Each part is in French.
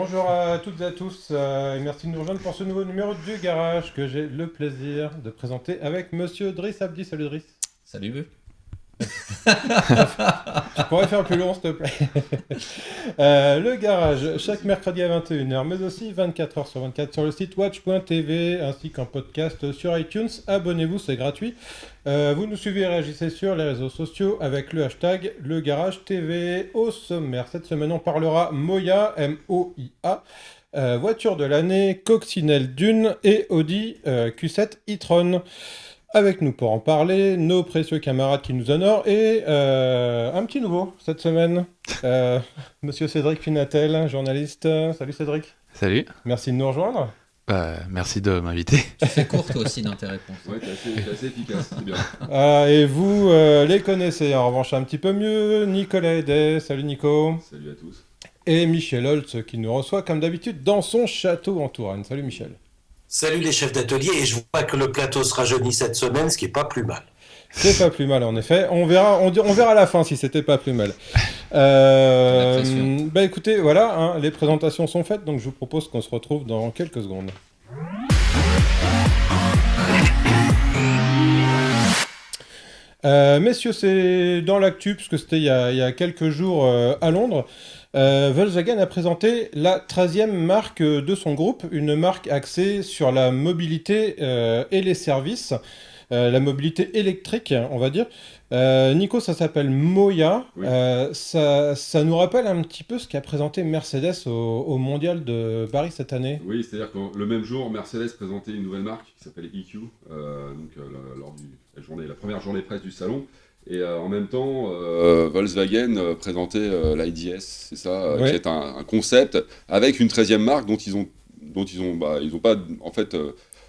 Bonjour à toutes et à tous, et merci de nous rejoindre pour ce nouveau numéro du Garage que j'ai le plaisir de présenter avec Monsieur Driss Abdi. Salut Driss. Salut. Tu pourrais faire plus long s'il te plaît. Le Garage, chaque mercredi à 21h, mais aussi 24h sur 24 sur le site watch.tv ainsi qu'en podcast sur iTunes. Abonnez-vous, c'est gratuit. Vous nous suivez et réagissez sur les réseaux sociaux avec le hashtag Le Garage TV. Au sommaire, cette semaine on parlera Moya, M-O-I-A, voiture de l'année, Coccinelle Dune et Audi Q7 e-tron. Avec nous pour en parler, nos précieux camarades qui nous honorent et un petit nouveau cette semaine, Monsieur Cédric Pinatel, journaliste. Salut Cédric. Salut. Merci de nous rejoindre. Merci de m'inviter. Tu fais court toi aussi dans tes réponses. Ouais, t'es assez efficace, c'est bien. Et vous les connaissez en revanche un petit peu mieux. Nicolas Hédet, salut Nico. Salut à tous. Et Michel Holtz qui nous reçoit comme d'habitude dans son château en Touraine. Salut Michel. Salut les chefs d'atelier, et je vois que le plateau se rajeunit cette semaine, ce qui est pas plus mal. C'est pas plus mal en effet. On verra à la fin si c'était pas plus mal. Écoutez, voilà, hein, les présentations sont faites, donc je vous propose qu'on se retrouve dans quelques secondes. Messieurs, c'est dans l'actu, puisque c'était il y a quelques jours à Londres. Volkswagen a présenté la 13e marque de son groupe, une marque axée sur la mobilité et les services, la mobilité électrique, on va dire. Nico, ça s'appelle Moya. Oui. Ça nous rappelle un petit peu ce qu'a présenté Mercedes au Mondial de Paris cette année. Oui, c'est-à-dire que le même jour, Mercedes présentait une nouvelle marque qui s'appelle EQ, lors de la première journée presse du salon. Et en même temps, Volkswagen présentait l'IDS, c'est ça, Ouais. qui est un concept avec une 13e marque dont ils ont pas, en fait...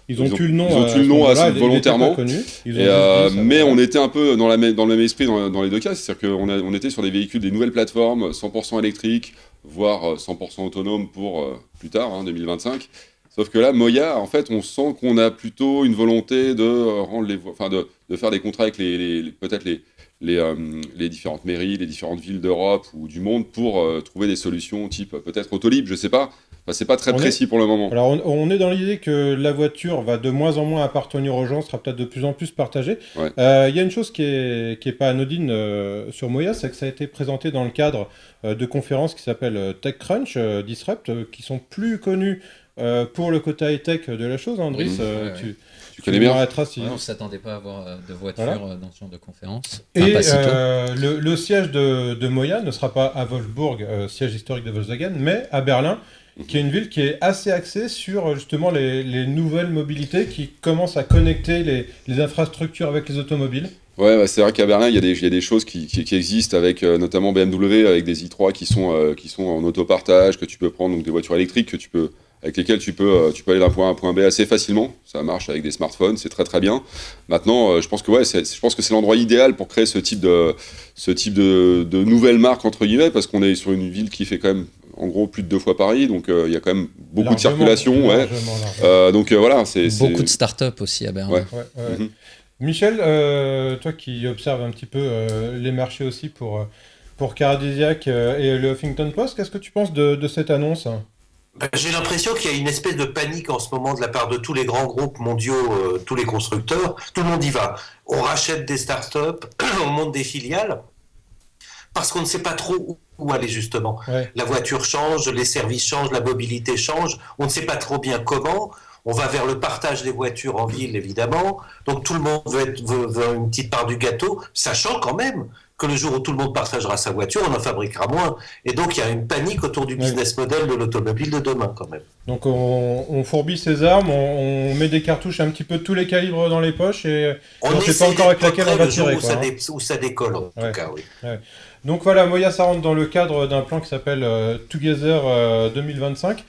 Ils ont tué le nom, ils ont tué le nom assez il était volontairement. pas connu. Ils ont Et, juste dit ça, mais voilà. on était un peu dans le même esprit dans les deux cas, c'est-à-dire qu'on était sur des véhicules, des nouvelles plateformes, 100% électriques, voire 100% autonomes pour plus tard, 2025. Sauf que là, Moya, en fait, on sent qu'on a plutôt une volonté de rendre de faire des contrats avec peut-être les différentes mairies, les différentes villes d'Europe ou du monde pour trouver des solutions type peut-être Autolib, je sais pas. Enfin, c'est pas très précis pour le moment. Alors on est dans l'idée que la voiture va de moins en moins appartenir aux gens, sera peut-être de plus en plus partagée. Ouais. Il y a une chose qui est pas anodine sur Moya, c'est que ça a été présenté dans le cadre de conférences qui s'appellent TechCrunch, Disrupt, qui sont plus connues pour le côté high-tech de la chose. Driss, ouais. Tu connais bien. m'arrêteras si... Ouais, on ne s'attendait pas à avoir de voiture Voilà. dans ce genre de conférence. Et Enfin, pas si tôt. le siège de Moya ne sera pas à Wolfsburg, siège historique de Volkswagen, mais à Berlin, qui est une ville qui est assez axée sur justement les nouvelles mobilités qui commencent à connecter les infrastructures avec les automobiles. Ouais, c'est vrai qu'à Berlin, il y a des choses qui existent avec notamment BMW, avec des i3 qui sont en autopartage, que tu peux prendre, donc des voitures électriques avec lesquelles tu peux aller d'un point A à un point B assez facilement. Ça marche avec des smartphones, c'est très très bien. Maintenant, je pense que c'est l'endroit idéal pour créer ce type de nouvelle marque entre guillemets, parce qu'on est sur une ville qui fait quand même en gros plus de 2 fois Paris, donc il y a quand même beaucoup de circulation. Ouais. Donc voilà, c'est Beaucoup de start-up aussi à Berlin. Ouais. Ouais. Mhm. Michel, toi qui observes un petit peu les marchés aussi pour Caradisiac et le Huffington Post, qu'est-ce que tu penses de cette annonce ? J'ai l'impression qu'il y a une espèce de panique en ce moment de la part de tous les grands groupes mondiaux, tous les constructeurs. Tout le monde y va. On rachète des startups, on monte des filiales, parce qu'on ne sait pas trop où aller justement. Ouais. La voiture change, les services changent, la mobilité change. On ne sait pas trop bien comment. On va vers le partage des voitures en ville, évidemment. Donc tout le monde veut une petite part du gâteau, sachant quand même que le jour où tout le monde partagera sa voiture, on en fabriquera moins. Et donc il y a une panique autour du business model de l'automobile de demain quand même. Donc on fourbit ses armes, on met des cartouches un petit peu de tous les calibres dans les poches et on ne sait pas encore avec laquelle on va tirer. Où ça décolle, en tout cas, oui. Ouais. Donc voilà, Moya, ça rentre dans le cadre d'un plan qui s'appelle Together 2025.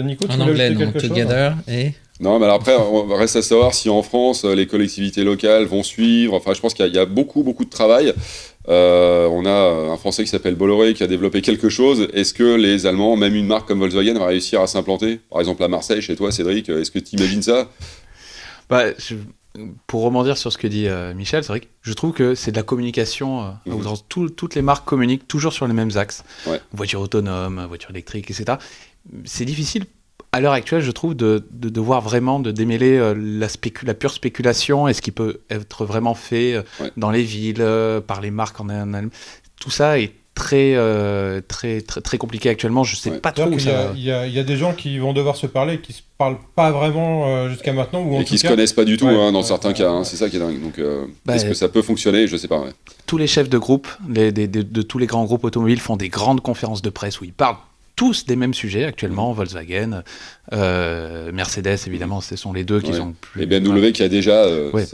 Nico, tu En voulais anglais, ajouter non, quelque chose ? Together et... Non, mais alors après, on reste à savoir si en France, les collectivités locales vont suivre. Enfin, je pense qu'il y a beaucoup de travail. On a un Français qui s'appelle Bolloré qui a développé quelque chose. Est-ce que les Allemands, même une marque comme Volkswagen, va réussir à s'implanter ? Par exemple, à Marseille, chez toi, Cédric, est-ce que tu imagines ça ? pour rebondir sur ce que dit Michel, c'est vrai que je trouve que c'est de la communication. Toutes les marques communiquent toujours sur les mêmes axes. Ouais. Voiture autonome, voiture électrique, etc. C'est difficile, à l'heure actuelle, je trouve, de voir vraiment, de démêler la pure spéculation et ce qui peut être vraiment fait dans les villes, par les marques en elles-mêmes. Tout ça est très compliqué actuellement. Je sais pas trop où ça va. Il y a des gens qui vont devoir se parler, qui se parlent pas vraiment jusqu'à maintenant. Ou en Et qui tout se cas... connaissent pas du tout dans certains cas. Hein, c'est ça qui est dingue. Donc, est-ce que ça peut fonctionner? Je sais pas. Ouais. Tous les chefs de groupe, de tous les grands groupes automobiles font des grandes conférences de presse où ils parlent tous des mêmes sujets actuellement. Volkswagen, Mercedes, évidemment, ce sont les deux qui ont plus... Et BMW qui a déjà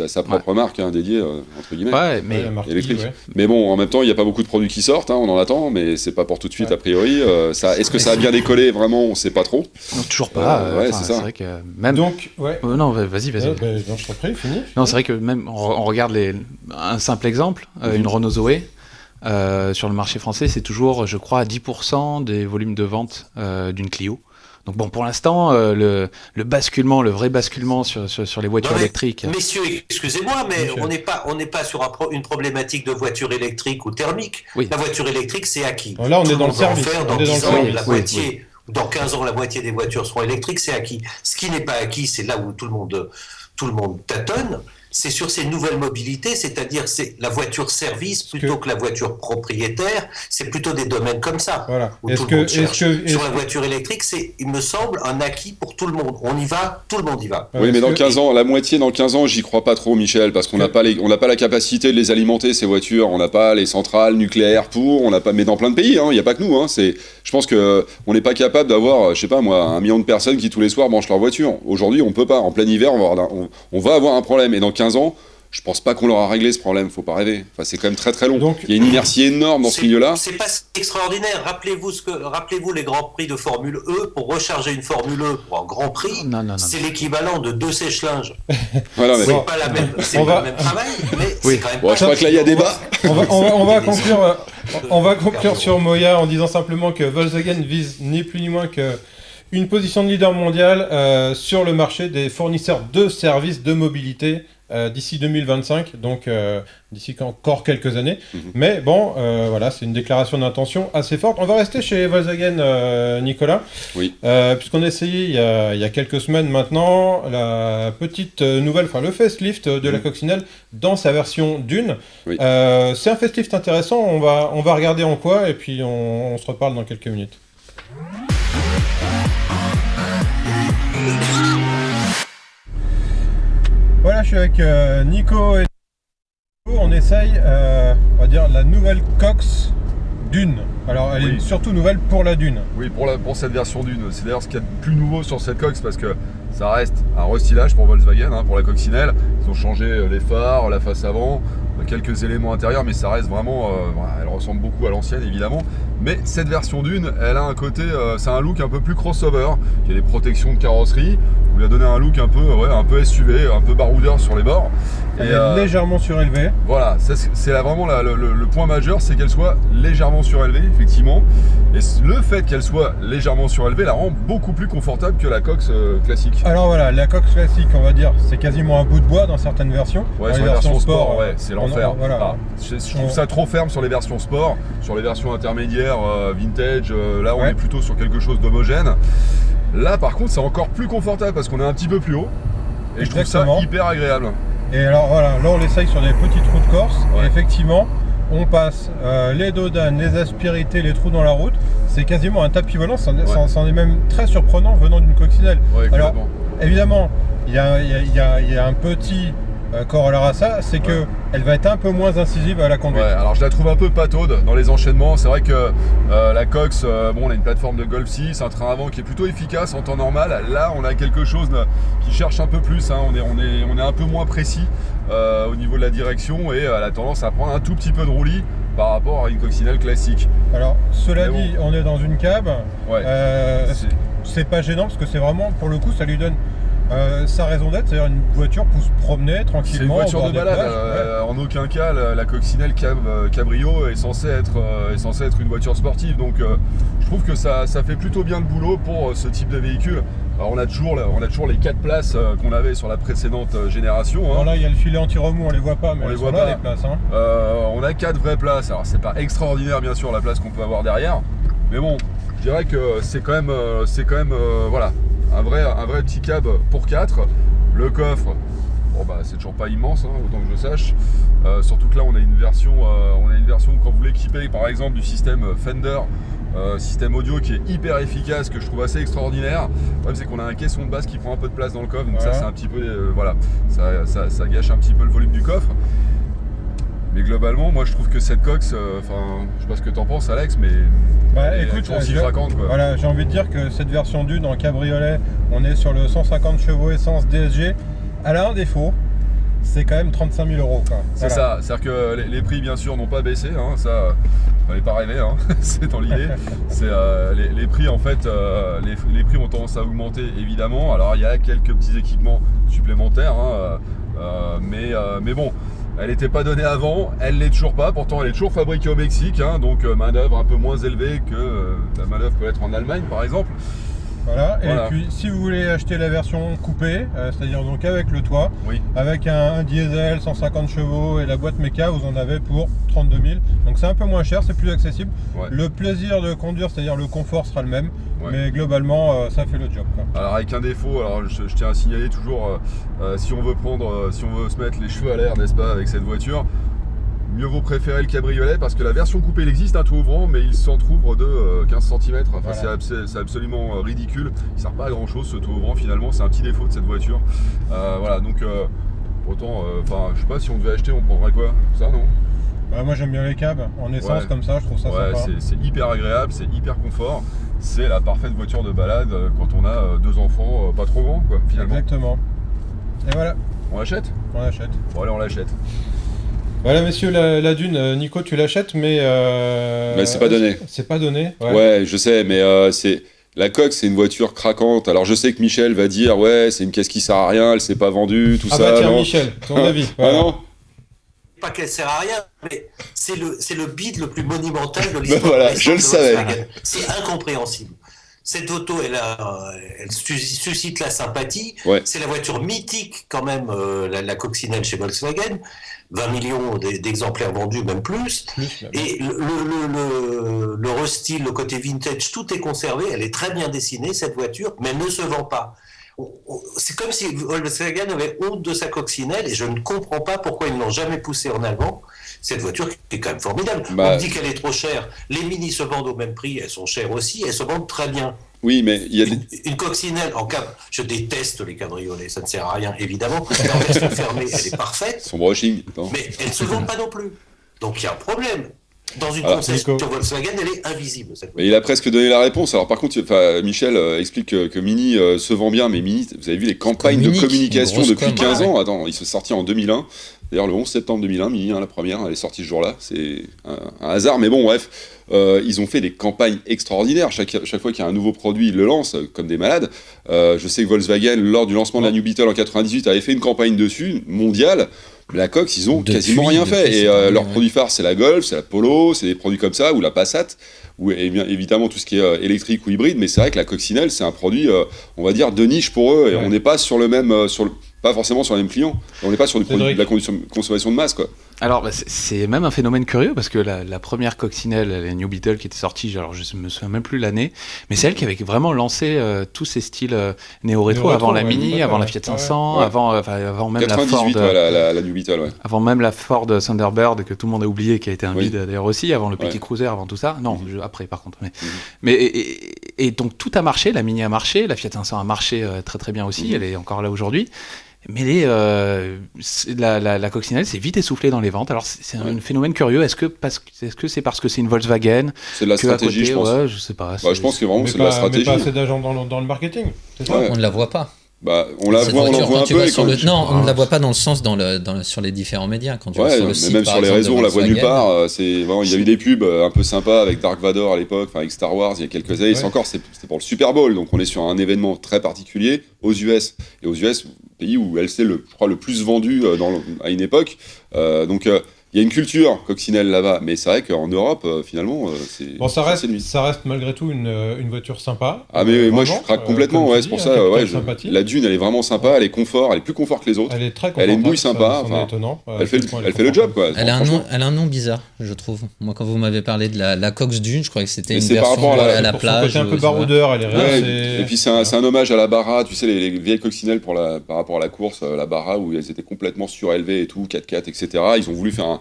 sa propre marque dédiée, entre guillemets. Ouais, mais électrique. Mais bon, en même temps, il n'y a pas beaucoup de produits qui sortent, on en attend, mais c'est pas pour tout de suite, a priori. Est-ce que ça a bien décollé, vraiment? On ne sait pas trop. Non, toujours pas. C'est ça. C'est vrai que même... Donc, non, vas-y. Non, je t'en prie, fini. Non, c'est vrai que même, on regarde un simple exemple, une Renault Zoé, sur le marché français, c'est toujours, je crois, à 10% des volumes de vente d'une Clio. Donc bon, pour l'instant, le vrai basculement sur les voitures électriques... Messieurs, excusez-moi, mais on n'est pas sur une problématique de voiture électrique ou thermique. Oui. La voiture électrique, c'est acquis. Là, on est dans le service. Dans 10 ans, la moitié, dans 15 ans, la moitié des voitures seront électriques, c'est acquis. Ce qui n'est pas acquis, c'est là où tout le monde tâtonne. C'est sur ces nouvelles mobilités, c'est-à-dire c'est la voiture service plutôt que la voiture propriétaire, c'est plutôt des domaines comme ça. Voilà. Sur la voiture électrique, c'est, il me semble, un acquis pour tout le monde. On y va, tout le monde y va. Oui, mais dans 15 ans, la moitié dans 15 ans, j'y crois pas trop, Michel, parce qu'on n'a pas la capacité de les alimenter, ces voitures. On n'a pas les centrales nucléaires mais dans plein de pays, il n'y a pas que nous. Je pense qu'on n'est pas capable d'avoir, je sais pas moi, 1 million de personnes qui tous les soirs branchent leur voiture. Aujourd'hui, on peut pas. En plein hiver, on va avoir un problème. Et dans 15 ans, je pense pas qu'on leur a réglé ce problème, faut pas rêver. Enfin, c'est quand même très très long. Donc, il y a une inertie énorme dans ce milieu-là. C'est pas extraordinaire. Rappelez-vous les grands prix de Formule E. Pour recharger une Formule E pour un grand prix, c'est l'équivalent de 2 sèche-linges. Voilà, c'est pas la même, le même travail, mais c'est quand même. Bon, je crois que là il y a débat. On va conclure sur Moya en disant simplement que Volkswagen vise ni plus ni moins que une position de leader mondial sur le marché des fournisseurs de services de mobilité d'ici 2025, donc d'ici encore quelques années. Mais bon, voilà, c'est une déclaration d'intention assez forte. On va rester chez Volkswagen, Nicolas, puisqu'on a essayé il y a quelques semaines maintenant la petite nouvelle, le facelift de la coccinelle dans sa version Dune. C'est un facelift intéressant, on va regarder en quoi, et puis on se reparle dans quelques minutes. Voilà, je suis avec Nico et on essaye, on va dire, la nouvelle Cox Dune. Alors, elle est surtout nouvelle pour la Dune. Oui, pour cette version Dune. C'est d'ailleurs ce qu'il y a de plus nouveau sur cette Cox, parce que ça reste un restylage pour Volkswagen, pour la coccinelle. Ils ont changé les phares, la face avant, quelques éléments intérieurs, mais ça reste vraiment... elle ressemble beaucoup à l'ancienne, évidemment. Mais cette version Dune, elle a un côté... c'est un look un peu plus crossover. Il y a des protections de carrosserie. On lui a donné un look un peu SUV, un peu baroudeur sur les bords. Elle est légèrement surélevée. Voilà, c'est là vraiment le point majeur, c'est qu'elle soit légèrement surélevée, effectivement. Et le fait qu'elle soit légèrement surélevée la rend beaucoup plus confortable que la Cox classique. Alors voilà, la Cox classique, on va dire, c'est quasiment un bout de bois dans certaines versions. Ouais, sur les versions sport, c'est l'enfer. Voilà. Je trouve ça trop ferme sur les versions sport. Sur les versions intermédiaires, vintage, là on est plutôt sur quelque chose d'homogène. Là par contre c'est encore plus confortable parce qu'on est un petit peu plus haut. Et je trouve ça hyper agréable. Et alors voilà, là on l'essaye sur des petites routes corse. Et effectivement, on passe les dodanes, les aspérités, les trous dans la route. C'est quasiment un tapis volant, c'en est même très surprenant venant d'une coccinelle. Alors évidemment, il y a un petit corollaire à ça, c'est que elle va être un peu moins incisive à la conduite. Alors je la trouve un peu pataude dans les enchaînements. C'est vrai que la Cox, on a une plateforme de Golf 6, un train avant qui est plutôt efficace en temps normal. Là, on a quelque chose qui cherche un peu plus. On est un peu moins précis au niveau de la direction et elle a tendance à prendre un tout petit peu de roulis par rapport à une coccinelle classique. Alors, cela dit, on est dans une cab. C'est pas gênant parce que c'est vraiment, pour le coup, ça lui donne sa raison d'être, c'est-à-dire une voiture pour se promener tranquillement. C'est une voiture de balade. En aucun cas, la coccinelle cabrio est censée être une voiture sportive. Donc, je trouve que ça fait plutôt bien le boulot pour ce type de véhicule. Alors on a toujours les 4 places qu'on avait sur la précédente génération. Hein. Bon, là, il y a le filet anti-remous, on les voit pas, mais On les elles voit sont là, pas. les places. Hein. On a 4 vraies places. Alors c'est pas extraordinaire bien sûr la place qu'on peut avoir derrière, mais bon, je dirais que c'est quand même voilà, un vrai petit cab pour 4. Le coffre, bon bah c'est toujours pas immense, hein, autant que je sache. Surtout que là on a une version où quand vous l'équipez par exemple du système Fender. Système audio qui est hyper efficace, que je trouve assez extraordinaire. Le problème c'est qu'on a un caisson de basse qui prend un peu de place dans le coffre, donc ça c'est un petit peu voilà, ça gâche un petit peu le volume du coffre. Mais globalement moi je trouve que cette coque, enfin je sais pas ce que t'en penses Alex, mais Écoute, aussi craquante quoi. Voilà, j'ai envie de dire que cette version d'une en cabriolet, on est sur le 150 chevaux essence DSG. Elle a un défaut, c'est quand même 35 000 €. C'est ça, c'est-à-dire que les prix bien sûr n'ont pas baissé, hein, ça fallait pas rêver, hein, c'est dans l'idée. C'est les prix en fait, les prix ont tendance à augmenter évidemment. Alors il y a quelques petits équipements supplémentaires, hein, mais bon, elle n'était pas donnée avant, elle l'est toujours pas. Pourtant elle est toujours fabriquée au Mexique, hein, donc main d'œuvre un peu moins élevée que la main d'œuvre peut être en Allemagne par exemple. Voilà, et puis si vous voulez acheter la version coupée, c'est-à-dire donc avec le toit, Oui. avec un diesel 150 chevaux et la boîte méca, vous en avez pour 32 000. Donc c'est un peu moins cher, c'est plus accessible. Ouais. Le plaisir de conduire, c'est-à-dire le confort sera le même, Ouais. mais globalement ça fait le job. Alors avec un défaut, alors je tiens à signaler toujours, si on veut se mettre les cheveux à l'air, n'est-ce pas, avec cette voiture, mieux vaut préférer le cabriolet parce que la version coupée il existe un toit ouvrant mais il s'entrouvre de 15 cm. Enfin, voilà. C'est absolument ridicule. Il sert pas à grand chose ce toit ouvrant finalement, c'est un petit défaut de cette voiture. Voilà donc autant, enfin je sais pas si on devait acheter on prendrait quoi? Ça non? Moi j'aime bien les cabs en essence comme ça, je trouve ça sympa. C'est hyper agréable, c'est hyper confort. C'est la parfaite voiture de balade quand on a 2 enfants pas trop grands quoi finalement. Exactement. Et voilà. On l'achète? On l'achète. Bon allez on l'achète. Voilà messieurs, la Dune, Nico tu l'achètes mais c'est pas donné. C'est pas donné. Ouais je sais, mais c'est... La coque, c'est une voiture craquante. Alors, je sais que Michel va dire, ouais, c'est une caisse qui sert à rien, elle s'est pas vendue, tout ça. Bah tiens, non Michel, ton avis. Ah non? Pas qu'elle sert à rien, mais c'est le bide le plus monumental de l'histoire. Voilà, je le savais. C'est incompréhensible. Cette auto, elle suscite la sympathie. Ouais. C'est la voiture mythique, quand même, la coccinelle chez Volkswagen. 20 millions d'exemplaires vendus, même plus. Et le restyle, le côté vintage, tout est conservé. Elle est très bien dessinée, cette voiture, mais elle ne se vend pas. C'est comme si Volkswagen avait honte de sa coccinelle, et je ne comprends pas pourquoi ils ne l'ont jamais poussée en avant. Cette voiture qui est quand même formidable. On dit qu'elle est trop chère. Les Mini se vendent au même prix, elles sont chères aussi, elles se vendent très bien. Oui, mais il y a une coccinelle en cab. Je déteste les cabriolets, ça ne sert à rien évidemment. En version fermée, elle est parfaite. Son brushing. Mais elle ne se vend pas non plus. Donc il y a un problème. Dans une concession Volkswagen, elle est invisible. Mais il a presque donné la réponse. Alors par contre, Michel explique que Mini se vend bien, mais Mini, vous avez vu les campagnes de communication depuis 15 ans. Attends, il se sorti en 2001. D'ailleurs, le 11 septembre 2001, Mini, la première, elle est sortie ce jour-là. C'est un hasard, mais bon, bref. Ils ont fait des campagnes extraordinaires. Chaque fois qu'il y a un nouveau produit, ils le lancent comme des malades. Je sais que Volkswagen, lors du lancement de la New Beetle en 98, avait fait une campagne dessus, mondiale. La Cox, ils ont quasiment rien fait. Et leur produit phare, c'est la Golf, c'est la Polo, c'est des produits comme ça, ou la Passat, ou évidemment tout ce qui est électrique ou hybride. Mais c'est vrai que la coccinelle, c'est un produit, on va dire, de niche pour eux. Et on n'est pas sur le même, pas forcément sur les mêmes clients. On n'est pas sur du produit de la consommation de masse, quoi. Alors, c'est même un phénomène curieux parce que la première coccinelle, la New Beetle, qui était sortie, alors je me souviens même plus l'année, mais c'est elle qui avait vraiment lancé tous ces styles néo-rétro avant la Mini, avant la Fiat 500, avant même 98, la Ford, la New Beetle, avant même la Ford Thunderbird que tout le monde a oublié, qui a été un bide d'ailleurs aussi, avant le Petit Cruiser, avant tout ça. Non, après par contre. Et donc tout a marché, la Mini a marché, la Fiat 500 a marché très très bien aussi, elle est encore là aujourd'hui. Mais la coccinelle s'est vite essoufflée dans les ventes. Alors c'est un phénomène curieux. Est-ce que c'est parce que c'est une Volkswagen? C'est de la stratégie, côté, je pense. Ouais, je sais pas. Je pense que vraiment c'est de la stratégie. Mais pas assez d'agents dans le marketing, c'est ça? On ne la voit pas. On la voit, on en voit un peu. Non, on ne la voit pas dans le sens sur les différents médias. Quand tu vas sur le site, même sur les réseaux, on la voit nulle part. Il y a eu des pubs un peu sympas avec Dark Vador à l'époque, avec Star Wars il y a quelques années. C'était pour le Super Bowl, donc on est sur un événement très particulier aux US. Et aux US, pays où elle s'est, je crois, le plus vendu à une époque. Donc il il y a une culture coccinelle là-bas, mais c'est vrai qu'en Europe, finalement, c'est. Bon, ça c'est nuit. reste malgré tout une voiture sympa. Ah, mais moi, je Vraiment, craque complètement, comme ouais, tu c'est pour dis, ça. capitale Ouais, sympathie. la Dune, elle est vraiment sympa, elle est confort, elle est plus confort que les autres. Elle est très Elle a une bouille confortable, sympa, ça, c'en est enfin, étonnant. Elle fait, elle fait le job, quoi. Elle a, Franchement. elle a un nom bizarre, je trouve. Moi, quand vous m'avez parlé de la Cox Dune, je croyais que c'était Mais une c'est par version rapport à à la Pour son plage. côté un peu c'est baroudeur, elle est Ouais, réelle. et puis c'est un hommage à la Barra, tu sais, les vieilles coccinelles par rapport à la course, la Barra, où elles étaient complètement surélevées et tout, 4x4, etc. Ils ont voulu faire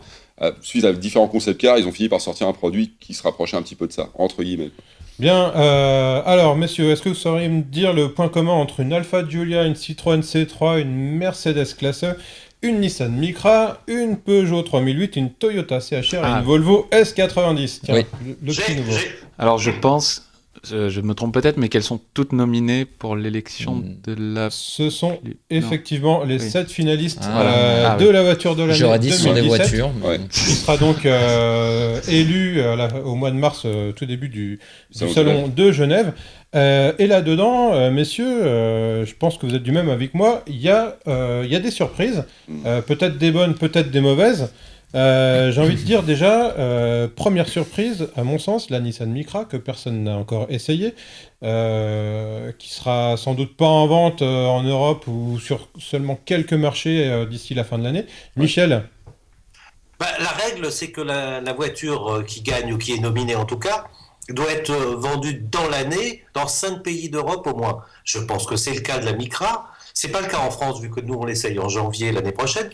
suite à différents concept cars, ils ont fini par sortir un produit qui se rapprochait un petit peu de ça, entre guillemets. Bien, alors messieurs, est-ce que vous sauriez me dire le point commun entre une Alfa Giulia, une Citroën C3, une Mercedes Classe E, une Nissan Micra, une Peugeot 3008, une Toyota CHR et une Volvo S90? Tiens, Oui. le petit nouveau. Alors je pense, je me trompe peut-être, mais qu'elles sont toutes nominées pour l'élection de la... Ce sont Non. effectivement les Oui. 7 finalistes Ah, de oui. la voiture de l'année J'aurais dit ce sont des 2017. voitures. mais Ouais. bon. Il sera donc élu au mois de mars, tout début du salon de Genève. Et là-dedans, messieurs, je pense que vous êtes du même avec moi, il y a des surprises, peut-être des bonnes, peut-être des mauvaises. J'ai envie de dire déjà, première surprise, à mon sens, la Nissan Micra, que personne n'a encore essayé, qui sera sans doute pas en vente en Europe ou sur seulement quelques marchés d'ici la fin de l'année. Michel? La règle, c'est que la voiture qui gagne ou qui est nominée en tout cas, doit être vendue dans l'année dans 5 pays d'Europe au moins. Je pense que c'est le cas de la Micra. C'est pas le cas en France vu que nous on l'essaye en janvier l'année prochaine.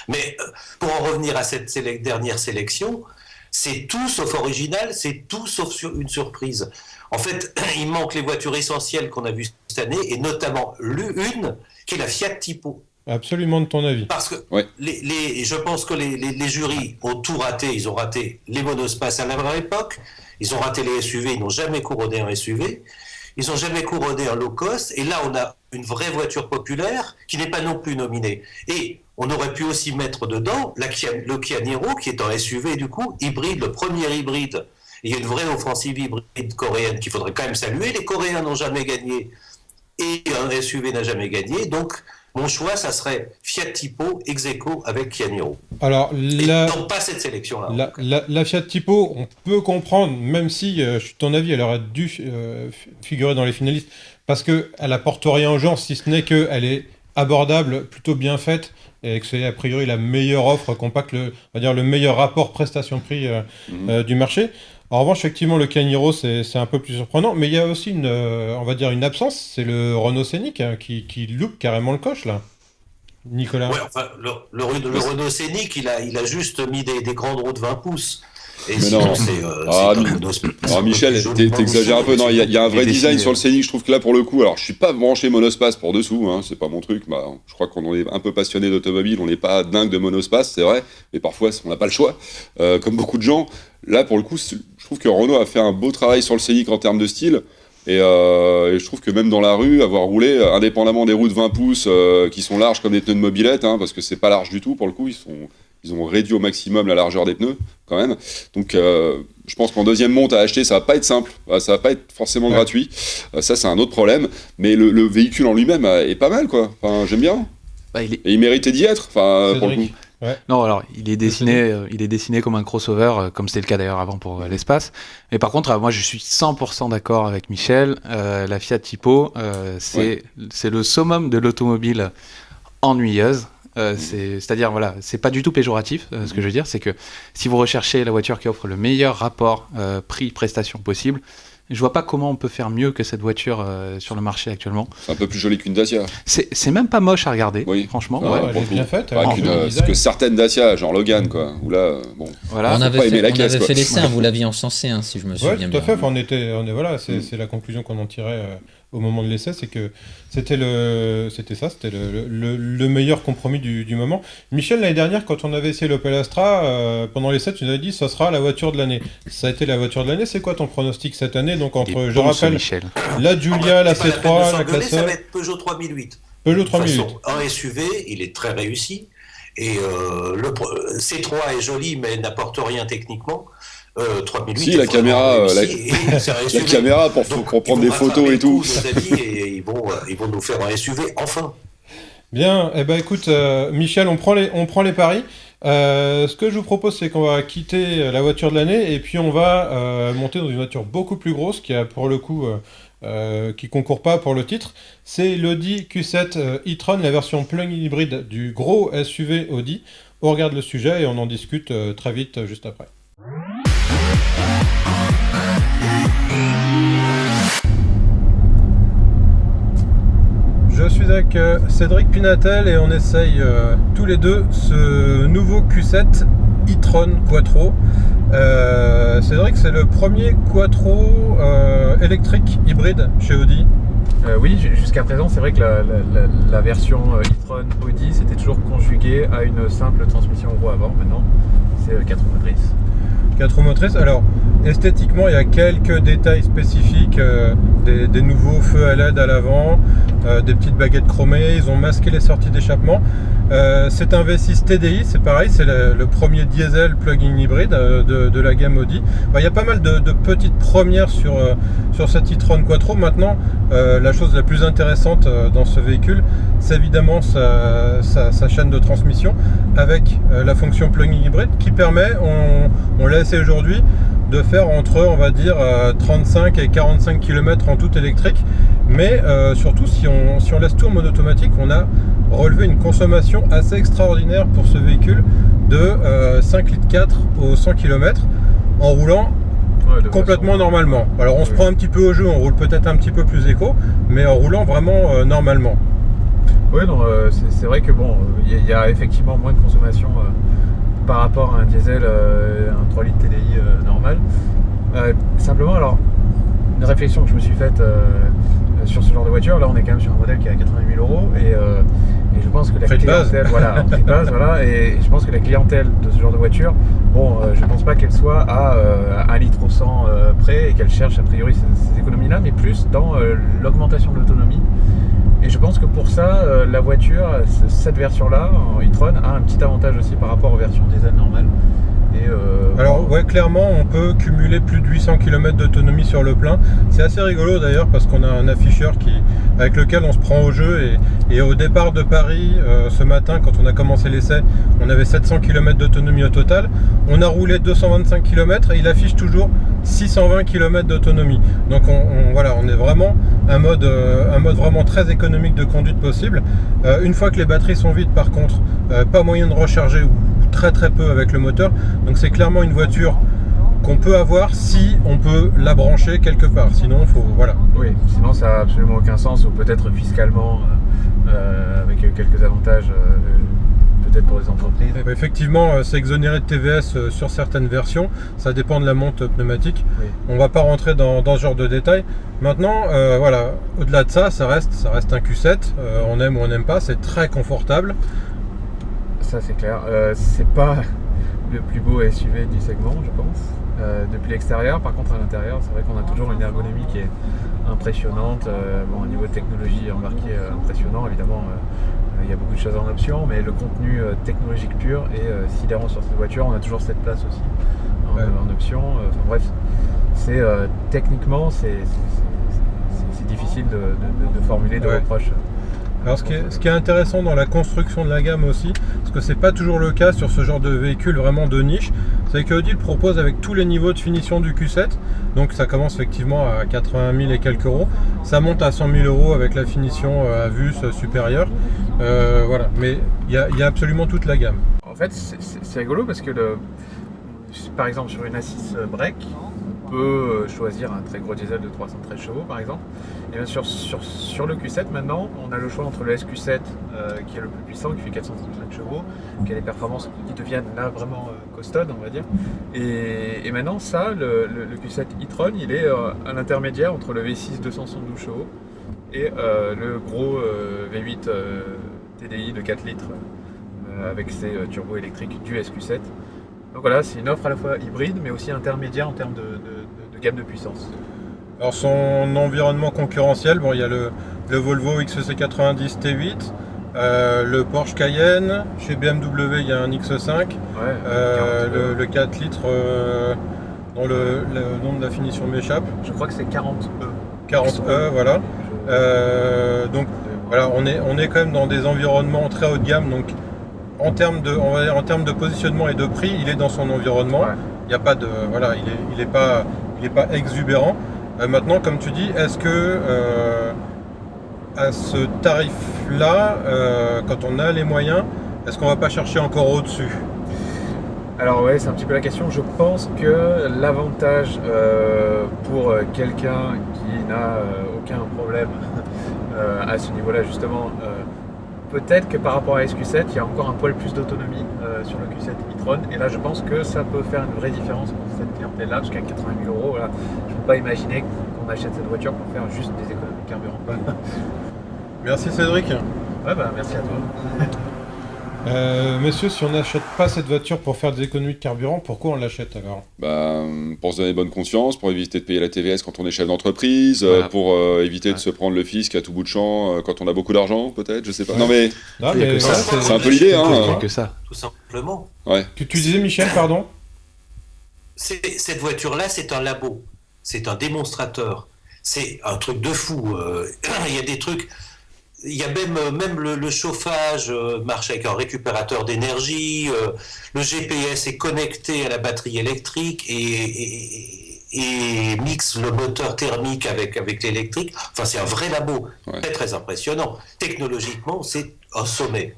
Mais pour en revenir à cette dernière sélection, c'est tout sauf original, c'est tout sauf une surprise. En fait, il manque les voitures essentielles qu'on a vues cette année, et notamment une qui est la Fiat Tipo. Absolument de ton avis. Parce que Ouais. je pense que les jurys ont tout raté. Ils ont raté les monospaces à la même époque, ils ont raté les SUV, ils n'ont jamais couronné un SUV, ils n'ont jamais couronné un low cost, et là on a une vraie voiture populaire qui n'est pas non plus nominée. Et on aurait pu aussi mettre dedans le Kia Niro, qui est un SUV du coup, hybride, le premier hybride. Et il y a une vraie offensive hybride coréenne qu'il faudrait quand même saluer. Les Coréens n'ont jamais gagné, et un SUV n'a jamais gagné, donc mon choix, ça serait Fiat Tipo ex aequo avec Kia Niro. Alors, Et non pas cette sélection-là. la Fiat Tipo, on peut comprendre, même si, je suis de ton avis, elle aurait dû figurer dans les finalistes, parce qu'elle apporte rien aux gens, si ce n'est qu'elle est abordable, plutôt bien faite, et que c'est a priori la meilleure offre compacte, on va dire le meilleur rapport prestation-prix du marché. En revanche, effectivement, le Kia Niro, c'est un peu plus surprenant, mais il y a aussi on va dire une absence, c'est le Renault Scénic qui loupe carrément le coche, là. Nicolas? Ouais, enfin, le Renault Scénic, il a juste mis des grandes roues de 20 pouces. Et Mais sinon, non. c'est Ah, comme mais- Renault- Alors Michel, t'exagères un peu. Non, il y a un vrai Et design dessiné. sur le Scénic. Je trouve que là, pour le coup, alors je suis pas branché monospace pour dessous, hein, c'est pas mon truc. Je crois qu'on en est un peu passionné d'automobile, on n'est pas dingue de monospace, c'est vrai, mais parfois on n'a pas le choix, comme beaucoup de gens. Là, pour le coup, je trouve que Renault a fait un beau travail sur le Scénic en termes de style. Et je trouve que même dans la rue, avoir roulé, indépendamment des roues de 20 pouces qui sont larges comme des pneus de mobilette, hein, parce que c'est pas large du tout pour le coup, ils ont réduit au maximum la largeur des pneus quand même. Donc je pense qu'en deuxième monte à acheter, ça va pas être simple, ça va pas être forcément gratuit. Ça c'est un autre problème, mais le véhicule en lui-même est pas mal quoi. Enfin, j'aime bien. Et il méritait d'y être. Enfin, pour le coup. Cédric? Non, alors il est dessiné comme un crossover, comme c'était le cas d'ailleurs avant pour l'espace. Mais par contre, moi je suis 100% d'accord avec Michel. La Fiat Tipo, c'est le summum de l'automobile ennuyeuse. C'est-à-dire, voilà, c'est pas du tout péjoratif. Ce que je veux dire, c'est que si vous recherchez la voiture qui offre le meilleur rapport prix-prestation possible, je vois pas comment on peut faire mieux que cette voiture sur le marché actuellement. C'est un peu plus joli qu'une Dacia. C'est même pas moche à regarder, Oui. franchement. Ah, ouais. elle pour est le bien coup. faite. Pas elle a qu'une, un bon parce que design. certaines Dacia, genre Logan, quoi, où là, bon. Voilà. On pas avait aimer la caisse, fait quoi. l'essai, vous l'aviez encensé, hein, si je me souviens Ouais, tout bien. à fait. Enfin, voilà, c'est la conclusion qu'on en tirait au moment de l'essai, c'est que c'était le meilleur compromis du moment. Michel, l'année dernière, quand on avait essayé l'Opel Astra, pendant l'essai, tu nous avais dit ça sera la voiture de l'année. Ça a été la voiture de l'année. C'est quoi ton pronostic cette année? Donc Il entre, est je bon, ce rappelle, Michel. la Giulia, la C'est pas peine de C3, la s'engueuler, Classe ça va E, être Peugeot 3008. Peugeot De toute 3008. façon, un SUV, il est très réussi. Et le C3 est joli, mais n'apporte rien techniquement. 3008, Si, la est vraiment caméra, réussi, et c'est un La SUV. caméra pour Donc, prendre ils des vont photos rattraper et tout. le coup, nos amis, et ils vont nous faire un SUV enfin. Bien, eh ben écoute, Michel, on prend les paris. Ce que je vous propose, c'est qu'on va quitter la voiture de l'année et puis on va monter dans une voiture beaucoup plus grosse qui a pour le coup qui concourt pas pour le titre. C'est l'Audi Q7 e-tron, la version plug-in hybride du gros SUV Audi. On regarde le sujet et on en discute très vite juste après. Je suis avec Cédric Pinatel et on essaye tous les deux ce nouveau Q7 e-tron Quattro. Cédric, c'est le premier Quattro électrique hybride chez Audi. Oui, jusqu'à présent, c'est vrai que la version e-tron Audi, c'était toujours conjugué à une simple transmission roue avant. Maintenant, c'est 4 roues motrices. 4 roues motrices. Alors, esthétiquement, il y a quelques détails spécifiques, des nouveaux feux à LED à l'avant, des petites baguettes chromées, ils ont masqué les sorties d'échappement. C'est un V6 TDI, c'est pareil, c'est le premier diesel plug-in hybride de la gamme Audi. Enfin, il y a pas mal de petites premières sur cet e-tron Quattro. Maintenant, la chose la plus intéressante dans ce véhicule, c'est évidemment sa chaîne de transmission avec la fonction plug-in hybride qui permet, on l'a essayé aujourd'hui, de faire entre, on va dire, 35 et 45 km en tout électrique. Mais surtout, si on laisse tout en mode automatique, on a relevé une consommation assez extraordinaire pour ce véhicule de 5,4 litres au 100 km en roulant complètement normalement. Alors on se prend un petit peu au jeu, on roule peut-être un petit peu plus éco, mais en roulant vraiment normalement. Oui, c'est vrai que bon, il y a effectivement moins de consommation par rapport à un diesel, un 3 litres TDI normal. Simplement, alors, une réflexion que je me suis faite sur ce genre de voiture, là on est quand même sur un modèle qui est à 88 000 €, et je pense que la clientèle, voilà, prix de base, voilà, et je pense que la clientèle de ce genre de voiture, bon, je pense pas qu'elle soit à 1 litre au 100 près et qu'elle cherche a priori ces économies-là, mais plus dans l'augmentation de l'autonomie. Et je pense que pour ça, la voiture, cette version-là, en e-tron, a un petit avantage aussi par rapport aux versions diesel normales. Alors ouais, clairement on peut cumuler plus de 800 km d'autonomie sur le plein. C'est assez rigolo d'ailleurs parce qu'on a un afficheur avec lequel on se prend au jeu et au départ de Paris ce matin, quand on a commencé l'essai, on avait 700 km d'autonomie au total. On a roulé 225 km et il affiche toujours 620 km d'autonomie. Donc voilà, on est vraiment un mode vraiment très économique de conduite possible. Une fois que les batteries sont vides par contre, pas moyen de recharger ou très peu avec le moteur. Donc c'est clairement une voiture qu'on peut avoir si on peut la brancher quelque part. Sinon, voilà. Oui, sinon ça n'a absolument aucun sens, ou peut-être fiscalement, avec quelques avantages, peut-être pour les entreprises. Effectivement, c'est exonéré de TVS sur certaines versions. Ça dépend de la monte pneumatique. Oui. On va pas rentrer dans ce genre de détails. Maintenant, voilà, au-delà de ça, ça reste un Q7. On aime ou on n'aime pas. C'est très confortable. Ça c'est clair. C'est pas le plus beau SUV du segment, je pense, depuis l'extérieur. Par contre, à l'intérieur, c'est vrai qu'on a toujours une ergonomie qui est impressionnante. Bon, au niveau de technologie embarquée, impressionnant. Évidemment, il y a beaucoup de choses en option, mais le contenu technologique pur est sidérant sur cette voiture. On a toujours cette place aussi en option. Enfin, bref, c'est techniquement, c'est difficile de formuler de reproches. Alors ce qui est intéressant dans la construction de la gamme aussi, parce que c'est pas toujours le cas sur ce genre de véhicule vraiment de niche, c'est que Audi le propose avec tous les niveaux de finition du Q7. Donc ça commence effectivement à 80 000 et quelques euros, ça monte à 100 000 € avec la finition à vue supérieure. Voilà, mais il y a absolument toute la gamme. En fait, c'est rigolo parce que par exemple sur une Assise Break, on peut choisir un très gros diesel de 313 chevaux par exemple. Et bien sur le Q7 maintenant, on a le choix entre le SQ7 qui est le plus puissant, qui fait 435 chevaux, qui a des performances qui deviennent là vraiment costaudes, on va dire. Et maintenant ça, le Q7 e-tron, il est à l'intermédiaire entre le V6 272 chevaux et le gros V8 TDI de 4 litres avec ses turbos électriques du SQ7. Donc voilà, c'est une offre à la fois hybride mais aussi intermédiaire en termes de gamme de puissance. Alors son environnement concurrentiel, bon, il y a le Volvo XC90 T8, le Porsche Cayenne, chez BMW il y a un X5, le 4 litres dont le nom de la finition m'échappe. Je crois que c'est 40E. 40E, voilà. Donc voilà, on est quand même dans des environnements très haut de gamme, donc en termes de positionnement et de prix, il est dans son environnement. Ouais. Il y a pas de, voilà, il est pas exubérant. Maintenant, comme tu dis, est-ce que à ce tarif-là, quand on a les moyens, est-ce qu'on va pas chercher encore au-dessus? Alors ouais, c'est un petit peu la question. Je pense que l'avantage pour quelqu'un qui n'a aucun problème à ce niveau-là justement, peut-être que par rapport à SQ7, il y a encore un poil plus d'autonomie sur le Q7 e-tron. Et là, je pense que ça peut faire une vraie différence pour cette clientèle-là, parce qu'à 80 000 €, voilà, je ne peux pas imaginer qu'on achète cette voiture pour faire juste des économies de carburant. Merci Cédric. Ouais, bah merci à toi. Messieurs, si on n'achète pas cette voiture pour faire des économies de carburant, pourquoi on l'achète alors? Bah, pour se donner bonne conscience, pour éviter de payer la TVS quand on est chef d'entreprise, Voilà. pour éviter de se prendre le fisc à tout bout de champ quand on a beaucoup d'argent, peut-être, je sais pas. Non mais, Non, Il y a mais que ça. voilà, c'est un peu l'idée, hein. Il y a que ça. Tout simplement. Ouais. Tu disais Michel, pardon? Cette voiture-là, c'est un labo. C'est un démonstrateur. C'est un truc de fou. Il y a des trucs... Il y a même le chauffage marche avec un récupérateur d'énergie. Le GPS est connecté à la batterie électrique et mixe le moteur thermique avec l'électrique. Enfin, c'est un vrai labo. Ouais. Très, très impressionnant. Technologiquement, c'est un sommet.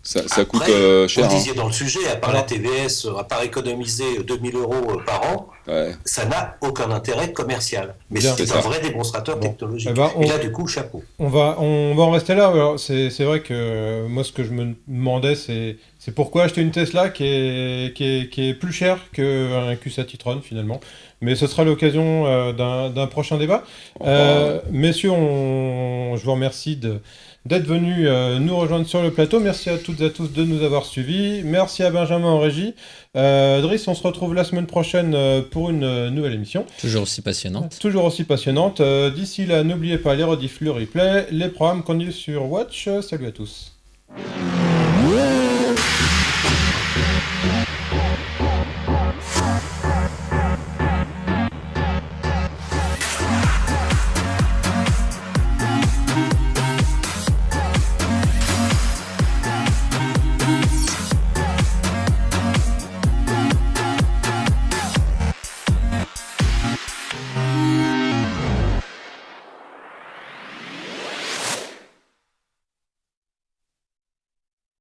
Ça coûte Après, cher. vous Hein. disiez dans le sujet, à part la TVS, à part économiser 2 000 € par an, Ouais. ça n'a aucun intérêt commercial. Mais Bien, c'est c'est un ça. vrai démonstrateur Bon. technologique. Eh ben, Et là, du coup, chapeau. On va en rester là. Alors, c'est vrai que moi, ce que je me demandais, c'est pourquoi acheter une Tesla qui est plus chère qu'un Q7 e-tron finalement. Mais ce sera l'occasion d'un prochain débat. Messieurs, je vous remercie d'être venus nous rejoindre sur le plateau. Merci à toutes et à tous de nous avoir suivis. Merci à Benjamin en régie. Driss, on se retrouve la semaine prochaine pour une nouvelle émission. Toujours aussi passionnante. Toujours aussi passionnante. D'ici là, n'oubliez pas les rediffs, le replay, les programmes qu'on dit sur Watch. Salut à tous.